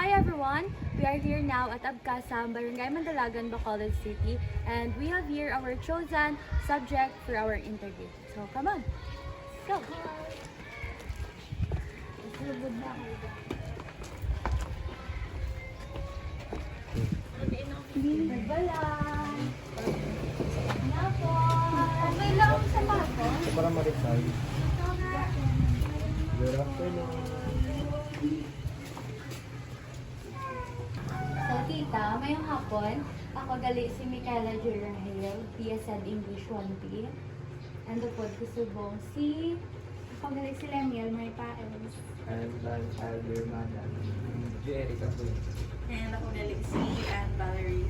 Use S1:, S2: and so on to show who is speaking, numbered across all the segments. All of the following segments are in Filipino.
S1: hi everyone! We are here now at Abkasam, Barangay Mandalagan, Bacolod City, and we have here our chosen subject for our interview. So come on, go! Nagbalan! Napon! Okay lang sa bago?
S2: Para ma-reply. Good afternoon.
S1: So, tita, mayong hapon, ako gali si Micaela Jirahel, PSED English 1B. And po, kusubong si... Ako gali si Lemiel May Paels.
S2: And I'm Alder Madan. Jerry Kapoy.
S3: And ako galing si Anne Valerie.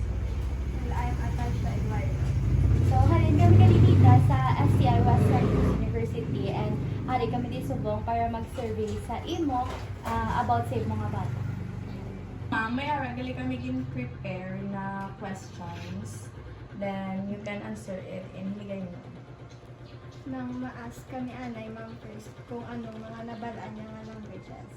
S1: And I'm Atasha Eduardo. So, halin kami kanina sa SCI Western University and hari kami di subong para mag-survey sa imo about sa mga bata.
S3: Ma'am, may aragali kami prepare na questions. Then, you can answer it in Hiligay mo.
S4: Nang ma-ask kami anay ma'am first kung anong mga nabalaan niya nga languages.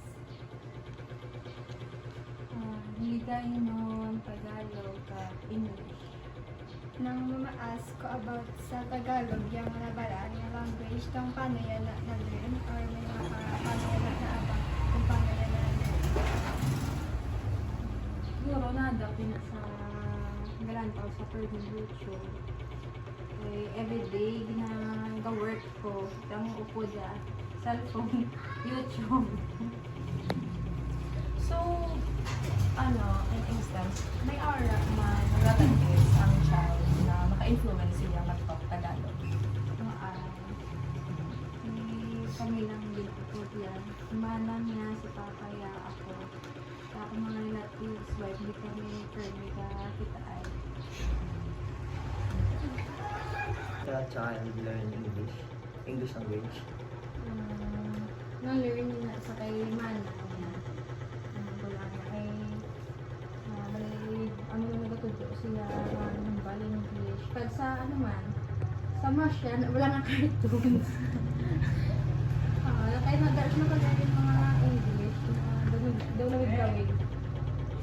S1: Hiligaynon, Tagalog, English.
S4: Nang ma-ask ko about sa Tagalog yung nabalaan niya language, kung paano yan na-learn or may mga paano yan na-abang kung paano yan na-learn.
S1: Siguro na-adapt din sa galantaw sa Purdue YouTube. Everyday, ginag-work ko. Tama upo dyan. Cellphone, YouTube.
S3: So, in instance, may aura man relatives ang child na maka-influence siya mag-talk Tagalog.
S1: Kami lang din po yan. Manang niya, si Papaya, ako. Sa ako mga relatives, wife, di kami permita kita ay.
S2: Tsaka hindi learn English language.
S1: Na-learn na sa kay Manang niya. Wala na kay ano na nagatuto siya ng bali English. Pag sa ano man, sa mash yan, wala nga cartoons. Kaya nag-dash na pag yung mga English, daw na with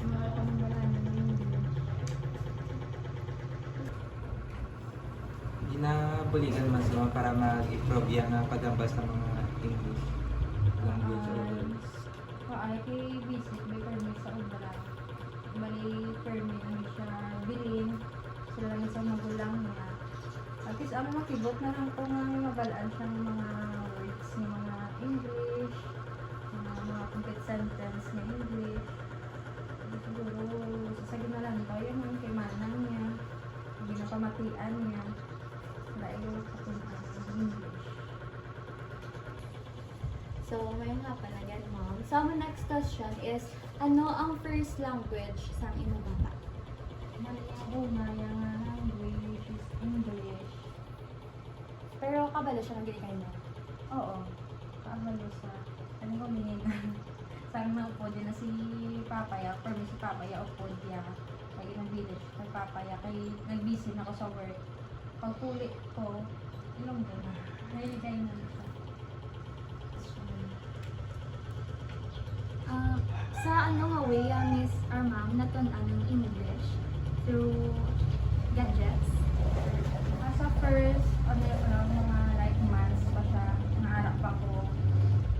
S1: mga pamamalaan ng English.
S5: Ginabuligan man sila para mag-improve yung pagambas ng mga English language or words.
S1: Ay kay visit may permit sa obra. Bali permit na siya bilin. Sila lang sa magulang niya. At least ano makibot na lang kung mabalaan siya ng mga words ng mga English, mga complete sentence na English. Siguro sasagin na lang ito yan yung kay manang niya. Hindi na pamatian niya. Dahil kapunta ng English. So, may nga pala yan, ma'am. So, our next question is, ano ang first language sa imo bata? Una, yung language is English. Pero kabalo siya ng ginikay mo? Oo. Kabalo siya. Ano ko minin? Sabi na upo din na si Papaya. For me, si Papaya upo diya. Pag inang village, kay Papaya. Kay nag-busy na ako sa work. Pagpuli ko, ilong doon na. Nahiligay na siya. Sa ano nga way, Miss or Ma'am, natunan ng English through gadgets? Sa first, mga like months pa siya, naharap pa ko.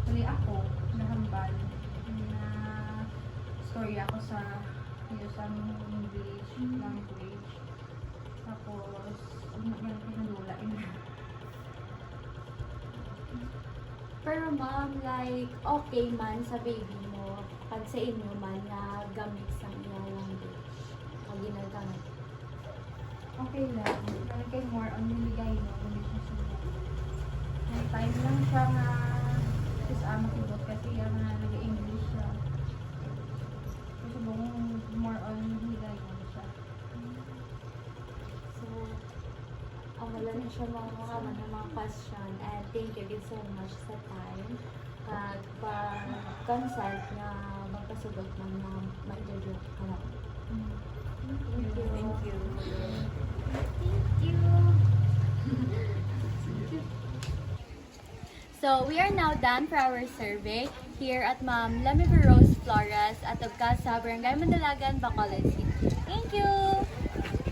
S1: Huli ako, nahambal, na story ako sa isang English language. Tapos, pinadula ina. Pero ma'am, like, okay man sa baby mo, pag sa inyo man na gamit sa inyong language, o ginagamit. Okay lang. Parang kayo more on niligay mo, hindi siya sila. May time lang siya nga, makibot kasi yung nag-English siya. Kasi more on niligay mo siya. So, wala na siya mga question and thank you so much sa time at pag-consult na magpasugod ng ma-interview ka na. Thank you.
S3: Thank you.
S1: So, we are now done for our survey. here at Ma'am Lemiver Rose Flores at Casa, Barangay Mandalagan, Bacolod City. Thank you!